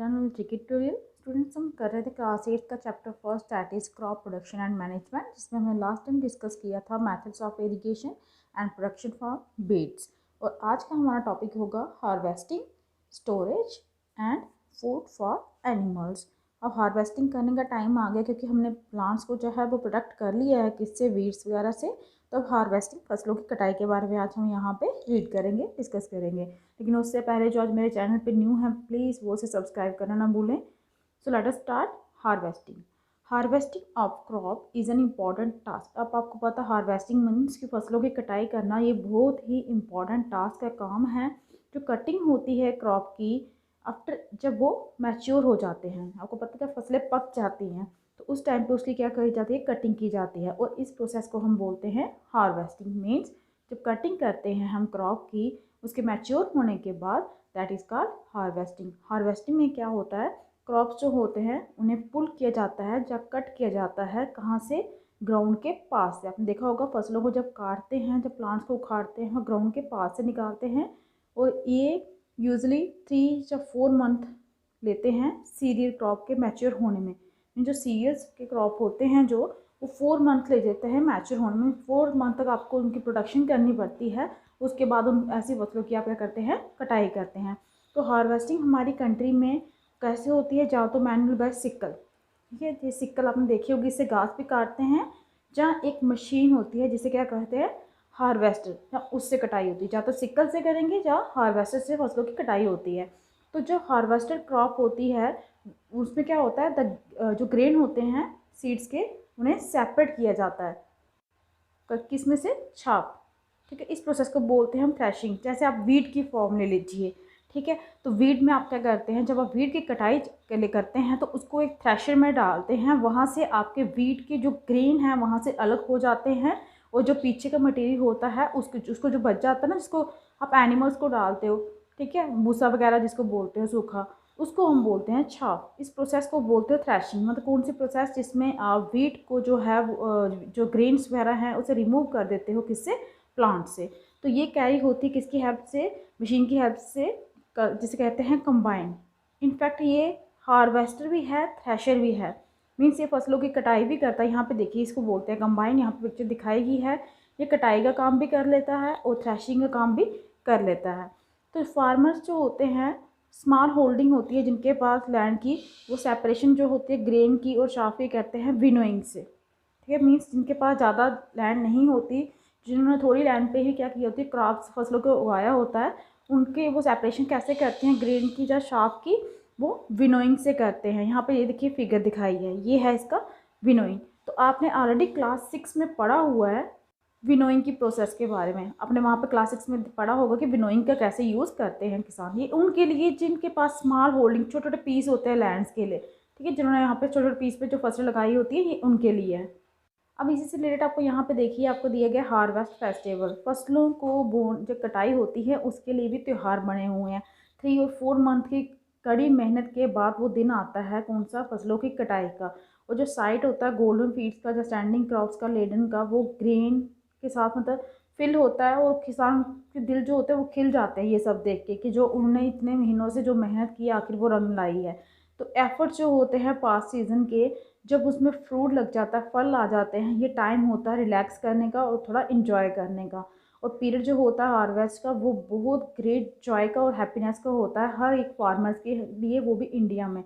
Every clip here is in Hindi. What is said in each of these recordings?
चैनल जिकी ट्यूटोरियल। स्टूडेंट्स, हम कर रहे थे क्लास 8 का chapter first, that is crop production and management, जिसमें हमने लास्ट टाइम डिस्कस किया था methods of irrigation and production for beads. और आज का हमारा टॉपिक होगा harvesting, storage and food for animals. अब हार्वेस्टिंग करने का टाइम आ गया क्योंकि हमने प्लांट्स को जो है वो प्रोडक्ट कर लिया है किससे, वीड्स वगैरह से। तो अब हार्वेस्टिंग, फसलों की कटाई के बारे में आज हम यहाँ पे रीड करेंगे, डिस्कस करेंगे। लेकिन उससे पहले जो आज मेरे चैनल पे न्यू है, प्लीज़ वो से सब्सक्राइब करना ना भूलें। So let us start harvesting. Harvesting of crop is an important task. अब आपको पता, हार्वेस्टिंग मीन्स की फसलों की कटाई करना, ये बहुत ही इम्पॉर्टेंट टास्क का काम है। जो कटिंग होती है क्रॉप की, आफ्टर जब वो मैच्योर हो जाते हैं, आपको पता है फसलें पक जाती हैं, तो उस टाइम पे उसकी क्या करी जाती है, कटिंग की जाती है। और इस प्रोसेस को हम बोलते हैं हार्वेस्टिंग। मीन्स जब कटिंग करते हैं हम क्रॉप की, उसके मैच्योर होने के बाद, that is called harvesting. Harvesting में क्या होता है, क्रॉप्स जो होते हैं उन्हें पुल किया जाता है, जब कट किया जाता है, कहाँ से, ग्राउंड के पास से। आपने देखा होगा फसलों को जब काटते हैं, जब प्लांट्स को उखाड़ते हैं, ग्राउंड के पास से निकालते हैं। और ये यूजली 3 या 4 मंथ लेते हैं सीरियल क्रॉप के मैच्योर होने में। जो सीरियल्स के क्रॉप होते हैं जो, वो 4 मंथ ले जाते हैं मैच्योर होने में। 4 मंथ तक आपको उनकी प्रोडक्शन करनी पड़ती है। उसके बाद उन ऐसी फसलों की आप क्या करते हैं, कटाई करते हैं। तो हार्वेस्टिंग हमारी कंट्री में कैसे होती है, जहाँ तो मैनुअल बाय सिक्कल, ठीक है, ये सिक्कल आपने देखी होगी, इससे घास भी काटते हैं। जहाँ एक मशीन होती है जिसे क्या कहते हैं, हार्वेस्टर, जहाँ उससे कटाई होती है। जहाँ तो सिक्कल से करेंगे, जहाँ हार्वेस्टर से फसलों की कटाई होती है। तो जो हार्वेस्टर क्रॉप होती है, उसमें क्या होता है, जो ग्रेन होते हैं सीड्स के, उन्हें सेपरेट किया जाता है किस में से, छाप, ठीक है। इस प्रोसेस को बोलते हैं हम थ्रेशिंग। जैसे आप वीट की फॉर्म ले लीजिए, ठीक है। तो वीट में आप क्या करते हैं, जब आप वीट की कटाई के लिए करते हैं तो उसको एक थ्रेशर में डालते हैं, वहाँ से आपके वीट के जो ग्रेन हैं वहाँ से अलग हो जाते हैं। और जो पीछे का मटेरियल होता है उसको जो बच जाता है ना, जिसको आप एनिमल्स को डालते हो, ठीक है, भूसा वगैरह जिसको बोलते हैं सूखा, उसको हम बोलते हैं छाप। इस प्रोसेस को बोलते हैं थ्रेशिंग। मतलब कौन सी प्रोसेस, जिसमें आप वीट को जो है जो ग्रेन्स वगैरह हैं उसे रिमूव कर देते हो, किससे, प्लांट से। तो ये कैरी होती है किसकी हेल्प से, मशीन की हेल्प से, जिसे कहते हैं कंबाइन। इनफैक्ट ये हार्वेस्टर भी है, थ्रेशर भी है। मीन्स ये फसलों की कटाई भी करता है। यहाँ पे देखिए, इसको बोलते हैं कंबाइन। यहाँ पे पिक्चर दिखाई गई है। ये कटाई का काम भी कर लेता है और थ्रेशिंग का काम भी कर लेता है। तो फार्मर्स जो होते हैं, स्मॉल होल्डिंग होती है जिनके पास लैंड की, वो सेपरेशन जो होती है ग्रेन की और शाफ की, करते हैं विनोइंग से, ठीक है। मीन्स जिनके पास ज़्यादा लैंड नहीं होती, जिन्होंने थोड़ी लैंड पे ही क्या की होती है, क्रॉप्स, फसलों को उगाया होता है, उनके वो सेपरेशन कैसे करते हैं ग्रेन की या शाफ की, वो विनोइंग से करते हैं। यहाँ पे ये देखिए फिगर दिखाई है, ये है इसका विनोइंग। तो आपने ऑलरेडी क्लास 6 में पढ़ा हुआ है विनोइंग की प्रोसेस के बारे में। आपने वहाँ पे क्लास 6 में पढ़ा होगा कि विनोइंग का कैसे यूज़ करते हैं किसान। ये उनके लिए जिनके पास स्मॉल होल्डिंग, छोटे छोटे पीस होते हैं लैंड्स के लिए, ठीक है, जिन्होंने यहाँ पे छोटे छोटे पीस पे जो फसल लगाई होती है, ये उनके लिए है। अब इसी से रिलेटेड आपको यहाँ पे देखिए, आपको दिया गया हार्वेस्ट फेस्टिवल। फसलों को जो कटाई होती है उसके लिए भी त्यौहार बने हुए हैं। 3 और 4 मंथ की कड़ी मेहनत के बाद वो दिन आता है, कौन सा, फसलों की कटाई का। और जो साइट होता है गोल्डन फील्ड्स का, जो स्टैंडिंग क्रॉप्स का, लेडन का, वो ग्रेन के साथ मतलब फिल होता है। और किसान के दिल जो होते हैं वो खिल जाते हैं ये सब देख के, कि जो उन्होंने इतने महीनों से जो मेहनत की, आखिर वो रंग लाई है। तो एफर्ट्स जो होते हैं पास्ट सीजन के, जब उसमें फ्रूट लग जाता है, फल आ जाते हैं, ये टाइम होता है रिलैक्स करने का और थोड़ा इन्जॉय करने का। और पीरियड जो होता है हार्वेस्ट का, वो बहुत ग्रेट जॉय का और हैप्पीनेस का होता है हर एक फार्मर्स के लिए, वो भी इंडिया में,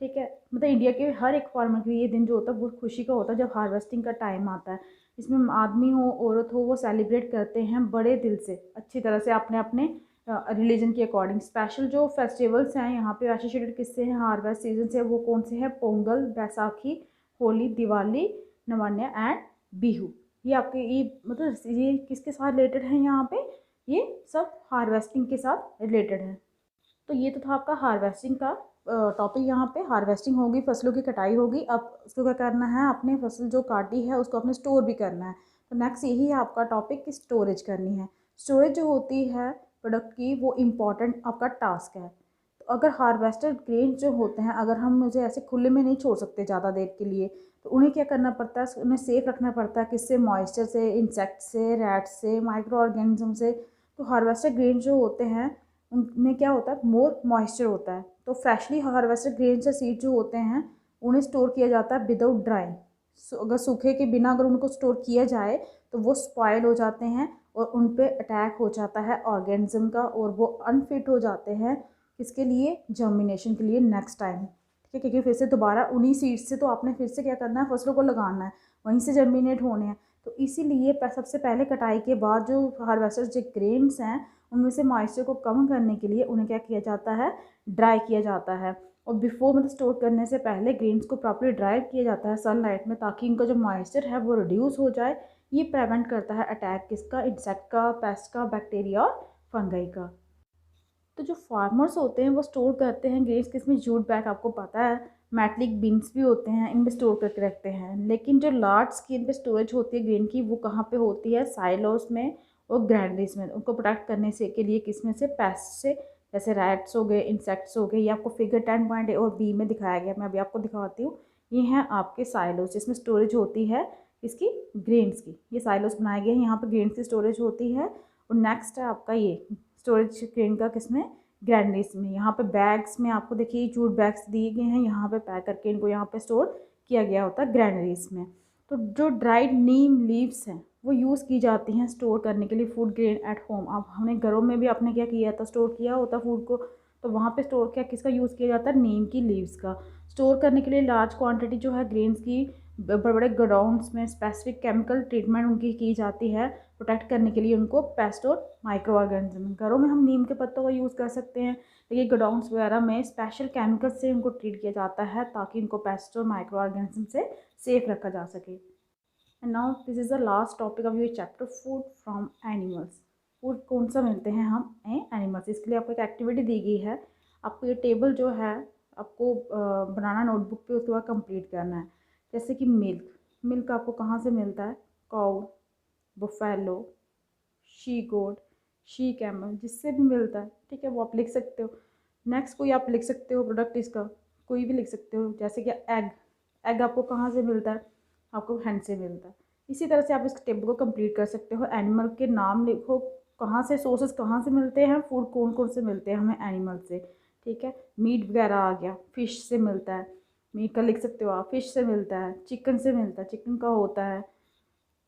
ठीक है। मतलब इंडिया के हर एक फार्मर के लिए ये दिन जो होता है बहुत खुशी का होता है जब हार्वेस्टिंग का टाइम आता है। इसमें आदमी हो औरत हो, वो सेलिब्रेट करते हैं बड़े दिल से, अच्छी तरह से, अपने अपने रिलीजन के अकॉर्डिंग। स्पेशल जो फेस्टिवल्स हैं यहाँ पे एसोसिएटेड किससे हैं, हार्वेस्ट सीजन से, वो कौन से हैं, पोंगल, बैसाखी, होली, दिवाली, नवान्या एंड बिहू। ये आपके ये मतलब ये किसके साथ रिलेटेड है, यहाँ पे ये सब हार्वेस्टिंग के साथ रिलेटेड है। तो ये तो था आपका हार्वेस्टिंग का टॉपिक। यहाँ पे हार्वेस्टिंग होगी, फसलों की कटाई होगी। अब उसको क्या करना है, अपने फसल जो काटी है उसको अपने स्टोर भी करना है। तो नेक्स्ट यही है आपका टॉपिक कि स्टोरेज करनी है। स्टोरेज जो होती है प्रोडक्ट की, वो इम्पॉर्टेंट आपका टास्क है। तो अगर हार्वेस्टेड ग्रेन जो होते हैं, अगर हम मुझे ऐसे खुले में नहीं छोड़ सकते ज़्यादा देर के लिए, तो उन्हें क्या करना पड़ता है, उन्हें सेफ़ रखना पड़ता है, किससे, मॉइस्चर से, इंसेक्ट से, रैट से, माइक्रो ऑर्गेनिज्म से। तो हार्वेस्टेड ग्रेन जो होते हैं उनमें क्या होता है, मोर मॉइस्चर होता है। तो फ्रेशली हार्वेस्टेड ग्रेन्स या सीड जो होते हैं उन्हें स्टोर किया जाता है विदाउट ड्राइंग। अगर सूखे के बिना अगर उनको स्टोर किया जाए तो वो स्पॉयल हो जाते हैं और उन पे अटैक हो जाता है ऑर्गेनिज्म का, और वो अनफिट हो जाते हैं किसके लिए, जर्मिनेशन के लिए नेक्स्ट टाइम। ठीक है, क्योंकि फिर से दोबारा उन्हीं सीड्स से तो आपने फिर से क्या करना है, फसलों को लगाना है, वहीं से जर्मिनेट होने हैं। तो इसीलिए सबसे पहले कटाई के बाद जो हार्वेस्टेड जो ग्रेन्स हैं उनमें से मॉइस्चर को कम करने के लिए उन्हें क्या किया जाता है, ड्राई किया जाता है। और बिफोर मतलब स्टोर करने से पहले ग्रेन्स को प्रॉपर्ली ड्राई किया जाता है सनलाइट में, ताकि इनका जो मॉइस्चर है वो रिड्यूस हो जाए। ये प्रिवेंट करता है अटैक किसका, इंसेक्ट का, पेस्ट का, बैक्टीरिया और फंगाई का। तो जो फार्मर्स होते हैं वो स्टोर करते हैं ग्रेन्स किस में, जूट बैग, आपको पता है मेटलिक बिन्स भी होते हैं, इनमें स्टोर करके रखते हैं। लेकिन जो लार्ज स्केल पे स्टोरेज होती है ग्रेन की वो कहाँ पे होती है, साइलोस में और ग्रैंडरीज में। उनको प्रोटेक्ट करने से के लिए किस में से, पेस्ट से, जैसे रैट्स हो गए, इंसेक्ट्स हो गए। ये आपको फिगर 10.A और बी में दिखाया गया, मैं अभी आपको दिखाती हूँ। ये हैं आपके साइलोस जिसमें स्टोरेज होती है इसकी, ग्रेन्स की। ये साइलोस बनाए गए हैं, यहाँ पर ग्रेन्स की स्टोरेज होती है। और नेक्स्ट है आपका ये स्टोरेज ग्रेन का किसमें, ग्रैंडरीज में। यहाँ पे बैग्स में आपको देखिए जूट बैग्स दिए गए हैं, यहाँ पे पैक करके इनको यहाँ पे स्टोर किया गया होता है ग्रैंडरीज में। तो जो ड्राइड नीम लीव्स हैं वो यूज़ की जाती हैं स्टोर करने के लिए फूड ग्रेन एट होम। अब हमने घरों में भी आपने क्या किया था, स्टोर किया होता फूड को, तो वहाँ पे स्टोर क्या किसका यूज़ किया जाता है, नीम की लीव्स का। स्टोर करने के लिए लार्ज क्वांटिटी जो है ग्रेन्स की बड़े बड़े गोडाउन्स में स्पेसिफिक केमिकल ट्रीटमेंट उनकी की जाती है प्रोटेक्ट करने के लिए उनको पेस्ट और माइक्रो ऑर्गेनिज्म। घरों में हम नीम के पत्तों का यूज़ कर सकते हैं, लेकिन गोडाउन्स वगैरह में स्पेशल केमिकल से उनको ट्रीट किया जाता है ताकि इनको पेस्ट और माइक्रो ऑर्गेनिज्म से सेफ रखा जा सके। And now this is the last topic of your chapter, food from animals. Food कौन सा मिलते हैं हम एनिमल्स, इसके लिए आपको एक एक्टिविटी दी गई है। आपको ये टेबल जो है आपको बनाना नोटबुक पे, उसके बाद कंप्लीट करना है। जैसे कि मिल्क, मिल्क आपको कहाँ से मिलता है, cow, buffalo, she goat, she camel, जिससे भी मिलता है। ठीक है, वो आप लिख सकते हो। नेक्स्ट कोई आप लिख सकते हो प्रोडक्ट इसका, कोई भी लिख सकते हो। जैसे कि एग, एग आपको कहाँ से मिलता है, आपको हैंड से मिलता है। इसी तरह से आप इस टेबल को कंप्लीट कर सकते हो। एनिमल के नाम लिखो, कहाँ से सोर्सेज कहाँ से मिलते हैं, फूड कौन कौन से मिलते हैं हमें एनिमल से। ठीक है, मीट वगैरह आ गया, फ़िश से मिलता है, मीट का लिख सकते हो आप, फ़िश से मिलता है, चिकन से मिलता है, चिकन का होता है।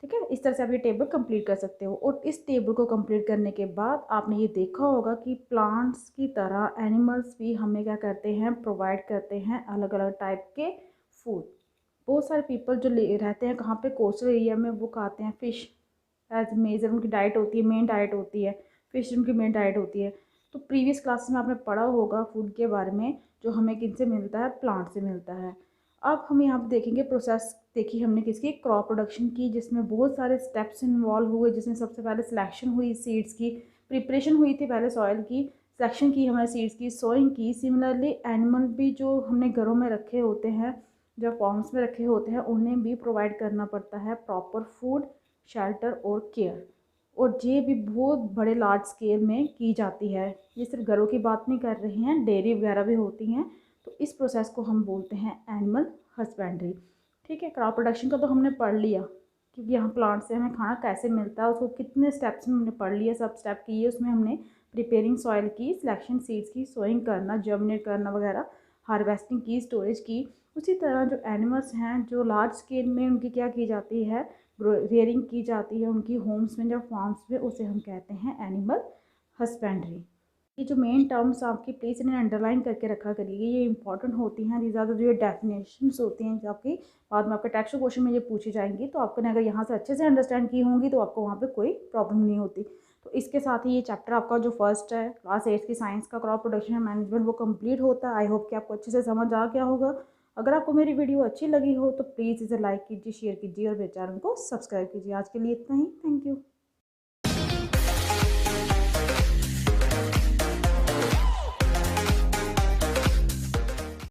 ठीक है, इस तरह से आप ये टेबल कंप्लीट कर सकते हो। और इस टेबल को कंप्लीट करने के बाद आपने ये देखा होगा कि प्लांट्स की तरह एनिमल्स भी हमें क्या करते हैं, प्रोवाइड करते हैं अलग अलग टाइप के फूड। बहुत सारे पीपल जो रहते हैं कहाँ पे, कोस्टल एरिया में, वो खाते हैं फ़िश एज मेजर, उनकी डाइट होती है, मेन डाइट होती है फ़िश, उनकी मेन डाइट होती है। तो प्रीवियस क्लासेस में आपने पढ़ा होगा फूड के बारे में, जो हमें किन से मिलता है, प्लांट से मिलता है। अब हम यहाँ पे देखेंगे प्रोसेस, देखी हमने किसकी, क्रॉप प्रोडक्शन की, जिसमें बहुत सारे स्टेप्स इन्वॉल्व हुए। जिसमें सबसे पहले सिलेक्शन हुई सीड्स की, प्रिपरेशन हुई थी पहले सॉइल की, सिलेक्शन की हमने सीड्स की, सोइंग की। सिमिलरली एनिमल भी जो हमने घरों में रखे होते हैं, जो फॉर्म्स में रखे होते हैं, उन्हें भी प्रोवाइड करना पड़ता है प्रॉपर फूड, शेल्टर और केयर। और ये भी बहुत बड़े लार्ज स्केल में की जाती है। ये सिर्फ घरों की बात नहीं कर रहे हैं, डेयरी वगैरह भी होती हैं। तो इस प्रोसेस को हम बोलते हैं एनिमल हस्बेंड्री। ठीक है, क्रॉप प्रोडक्शन का तो हमने पढ़ लिया, क्योंकि यहाँ प्लांट से हमें खाना कैसे मिलता है, उसको कितने स्टेप्स में हमने पढ़ लिया, सब स्टेप किए। उसमें हमने प्रिपेयरिंग सॉइल की, सिलेक्शन सीड्स की, सोइंग करना, जर्मिनेट करना वगैरह, हार्वेस्टिंग की, स्टोरेज की। उसी तरह जो एनिमल्स हैं जो लार्ज स्केल में उनकी क्या की जाती है, रेयरिंग की जाती है उनकी होम्स में या फार्म्स में, उसे हम कहते हैं एनिमल हस्बेंड्री। ये जो मेन टर्म्स आपकी प्लीज़ इन्हें अंडरलाइन करके रखा करिए, ये इंपॉर्टेंट होती हैं। दीज आर द जो डेफिनेशंस होती हैं जो आपकी बाद में आपके टेक्स्ट क्वेश्चन में ये पूछी जाएंगी। तो आपने अगर यहाँ से अच्छे से अंडरस्टैंड की होंगी तो आपको वहाँ पे कोई प्रॉब्लम नहीं होती। तो इसके साथ ही ये चैप्टर आपका जो फर्स्ट है क्लास 8 की साइंस का, क्रॉप प्रोडक्शन एंड मैनेजमेंट, वो कंप्लीट होता है। आई होप कि आपको अच्छे से समझ आ गया होगा। अगर आपको मेरी वीडियो अच्छी लगी हो तो प्लीज़ इसे लाइक कीजिए, शेयर कीजिए और मेरे चैनल को सब्सक्राइब कीजिए। आज के लिए इतना ही, थैंक यू।